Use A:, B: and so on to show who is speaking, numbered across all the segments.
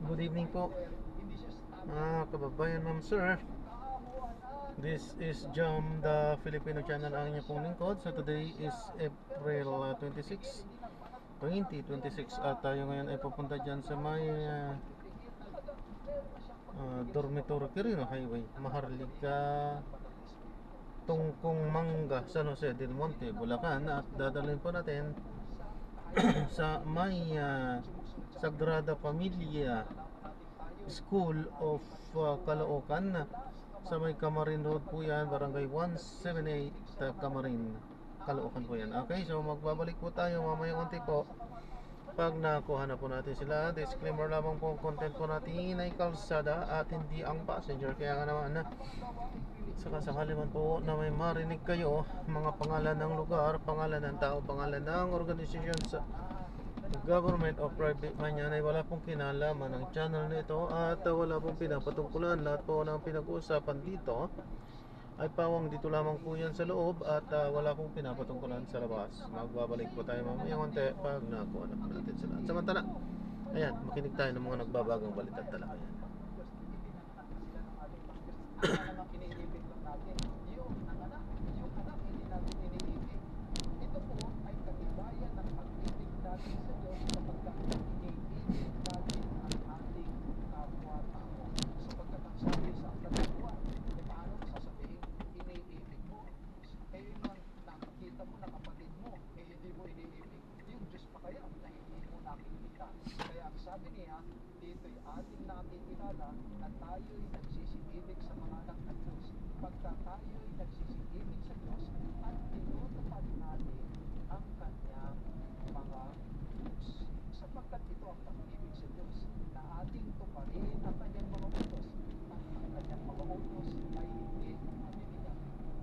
A: Good evening po, kababayan, ma'am, sir. This is Jam, the Filipino channel, ang inyong pong lingkod. So today is April 26, 2026 at tayo ngayon ay pupunta dyan sa may Dormitorio Quirino Highway, Maharlika, Tungkong Manga, San Jose del Monte, Bulacan. At dadalhin po natin sa may Sagrada Familia School of Caloocan, sa may Camarin Road po yan, Barangay 178, Camarin, Caloocan po yan. Okay, so magbabalik po tayo mamaya konti po pag nakuha na po natin sila. Disclaimer lamang po, content po natin ay kalsada at hindi ang passenger, kaya nga naman saka sakali man po na may marinig kayo mga pangalan ng lugar, pangalan ng tao, pangalan ng organisasyon sa government o private man yan, ay wala pong kinalaman ng channel nito at wala pong pinapatungkulan. Lahat po ng pinag-uusapan dito ay pawang dito lamang po yan sa loob at wala pong pinapatungkulan sa labas. Magbabalik po tayo mamaya konti pag nakuha na po natin sila. Samantala, ayan, makinig tayo ng mga nagbabagang balita at talakayan.
B: Ito po ay katibayan ng pag-ibig natin sa Diyos sapagkat iniibig natin ang ating kapwa-tao. Sapagkat ang sabi sa katatuan, paano mo sasabihin, iniibig mo? Eh nang nakakita mo na kapatid mo, hindi mo iniibig. Yung Diyos pa kaya na hindi mo nakikita. Kaya ang sabi niya, dito'y ating nakikilala na tayo'y nagsisibig sa mga anak ng Diyos. Pagka tayo'y nagsisibig sa Diyos at tinutupad natin ang kanyang mga utos. Sapagkat ito ang pag-ibig sa Diyos, na ating tuparin ang kanyang mga utos, at ang kanyang mga utos ay hindi mabibigyan.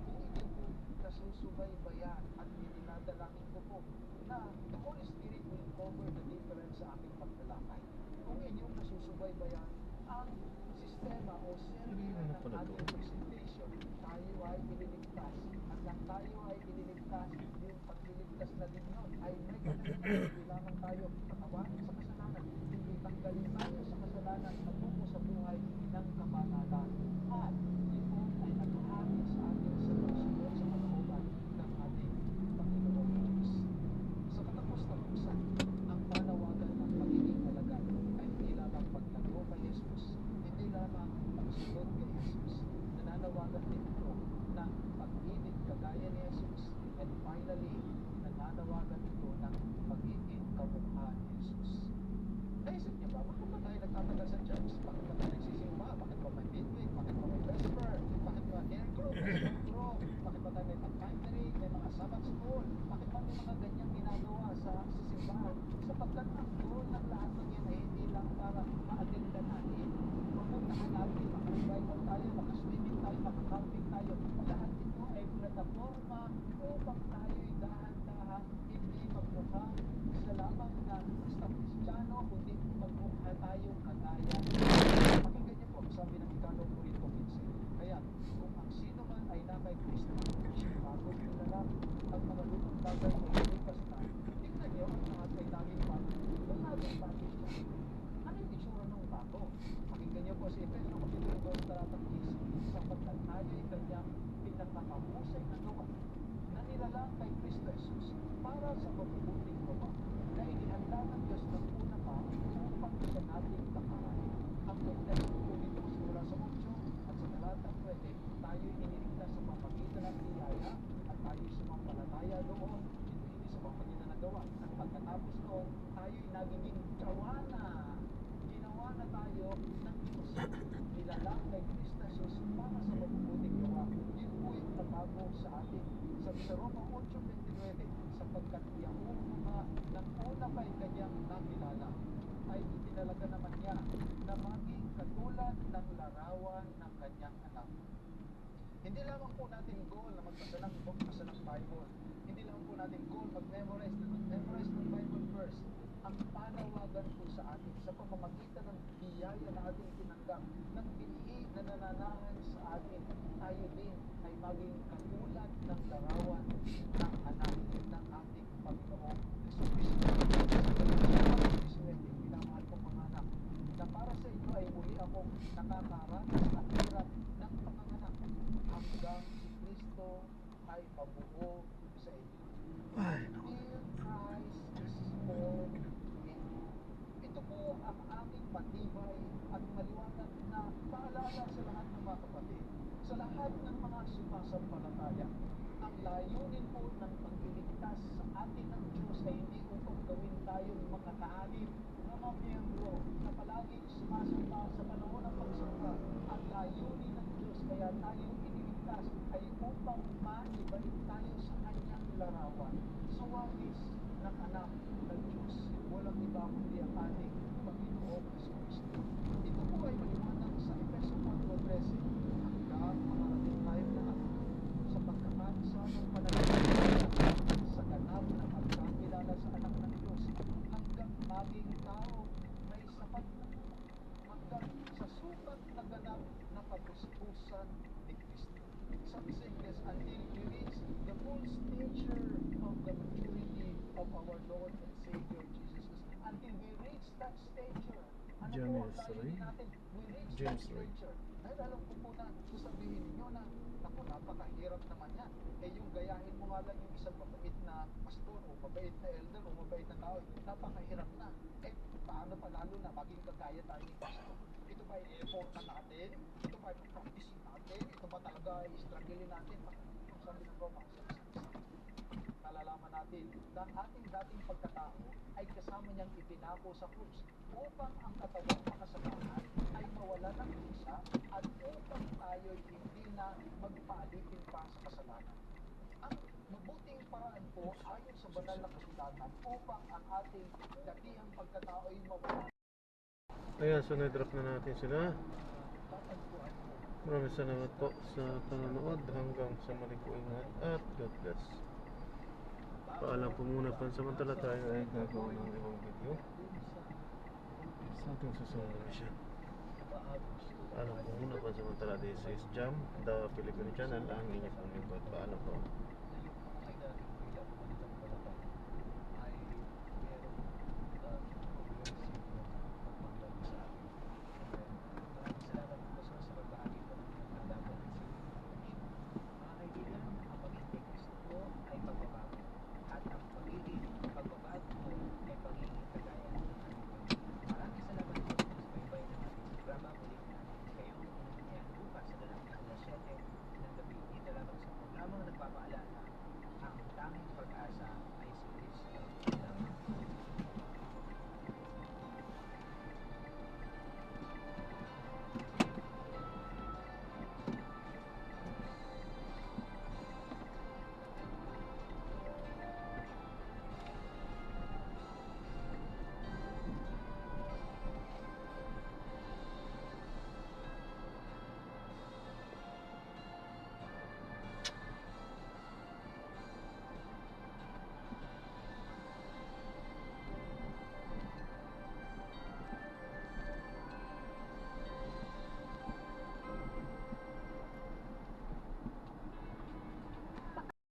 B: Kung inyo po nasusubaybayan at dinadalangin ko po na the Holy Spirit will cover the difference sa aking paglalakay. Kung inyong nasusubaybayan ang sistema o serye ng ating presentation, tayo ay ililigtas. At nang tayo ay ililigtas, yung pagliligtas na din yun ay may kanang lamang tayo katawan sa kasalanan. Hindi tanggalin tayo sa kasalanan at tungo sa buhay ng kabanalan. At ito ay nag-ahari sa ating sa pagsunod sa kalooban ng ating Panginoon Diyos. Sa katapos-tapusan, ang panawagan ng pagiging alagad ay hindi lamang paglago kay Jesus, hindi lamang pagsunod kay Jesus. Nananawagan din ito ng pag-ibig kagaya ni Jesus. And finally, nananawagan ito ng pagiging kamukha ni Jesus. Naisip niyo ba, bakit ba tayo nagtatagal sa church? Bakit ba tayo nagsisimba? Bakit ba may midweek? Bakit ba may vesper? Bakit ba hair group? Hair group? Bakit ba tayo may pag-primary? May mga Sabbath school? Bakit ba may mga ganyang ginagawa sa simbahan? Sapagkat ang goal ng lahat ng yan ay hindi lang para ma-atinda natin. Mapuntahan natin, maka-revival tayo, maka-swimming tayo, maka-camping tayo. Lahat ito ay plataforma upang tayo'y dahan-dahan hindi magmukhang isa lamang na basta Kristiyano, kundi magmukha tayong kagaya. Pakinggan niyo po, sabi ng Ikalawang Korinto 15. Kaya, kung ang sino man ay na kay Kristo, siya bagong nilalang, ang mga lumang bagay ay lumipas na. Tingnan niyo, ang lahat ay laging bago. Laging bago siya. Ano yung itsura ng bago? Pakinggan niyo po si Efesio Kapitulo 2, talatang 10. Sapagkat tayo ay kanyang pinakahusay na gawa na nilalang kay Kristo Jesus para sa mabubuting gawa na inihanda ng Diyos ng una pa upang siya nating takaran. Ang konteksto po nito mula sa 8 at sa talatang 20, tayo iniligtas sa pamagitan ng biyaya at tayo sumampalataya doon, hindi sa pamagitan ng gawa. At pagkatapos doon, tayo nagiging gawa na. Ginawa na tayo ng Diyos. Nilalang kay Kristo Jesus para sa mabubuting gawa. Yun po yung nabago sa atin. Sa Roma 8:29, sapagkat Yahuwah ng una kay kanyang nakilala ay itinalaga naman niya na maging katulad ng larawan ng kanyang anak. Hindi lamang po natin goal na magbasa ng Bible. Hindi lamang po natin goal mag-memorize ng Bible verse. Ang panawagan po sa atin sa pamamagitan ng biyaya na ating tinanggap, ng piniig na nananahan sa atin, tayo din ay maging katulad ng larawan ng anak ng ating Panginoong Jesucristo. Pinamahal kong mga anak, na para ay muli akong nakakaranas at hirap ng panganganak hanggang si Kristo ay mabuo sa inyo.
A: Ay,
B: Dear Christ is born in you. Ito po ang aming matibay at maliwanag na paalala sa lahat ng mga kapatid, sa lahat ng mga sumasampalataya. Ang layunin po ng pagliligtas sa atin ng Diyos ay hindi upang gawin tayong mga kaanib na mga miyembro na palaging sumasamba sa panahon ng pagsamba. Ang layunin ng Diyos kaya tayo iniligtas ay upang maibalik tayo sa kanyang larawan. So wais ng anak ng Diyos, walang iba kundi ang ating Panginoong Kristo. Ito po ay maliwanag sa Efeso 4:13 hanggang makarating tayo lahat sa pagkakaisa ng pananampalataya sa ganap na pagkakilala sa anak ng Diyos hanggang maging tao may sapat na hanggang sa sukat na ganap na kapuspusan ni Kristo. Sabi sa Ingles, until we reach the full stature of the maturity of our Lord and Savior Jesus Christ. Until we reach that stature. Ano po ang layunin natin? We reach that stature. Dahil alam ko po na sasabihin ninyo na naku, napakahirap naman yan. Eh yung gayahin mo nga lang yung isang mabait na pastor o mabait na elder o mabait na tao, napakahirap na. Eh paano pa lalo na maging kagaya tayo ni Kristo? Ito ba i-effort na natin? Ito ba i-practice natin? Ito ba talaga i-struggle natin? Sabi ng Romans, nalalaman natin na ating dating pagkatao ay kasama niyang ipinako sa krus upang ang katawang makasalanan ay mawala ng isa at upang tayo'y hindi na magpaalipin pa sa kasalanan. Ang mabuting paraan po ayon sa banal na kasulatan upang ang ating datihang pagkatao ay mawala.
A: Ayan, so na-drop na natin sila.
B: Tatagpuan mo.
A: Maraming salamat po sa panonood. Hanggang sa muli po, ingat at God bless. Paalam po muna, pansamantala tayo ay gagawa ng ibang video sa ating susunod na mission. Paalam po muna, pansamantala. This is Jam, the Filipino channel, ang inyong lingkod. Paalam po.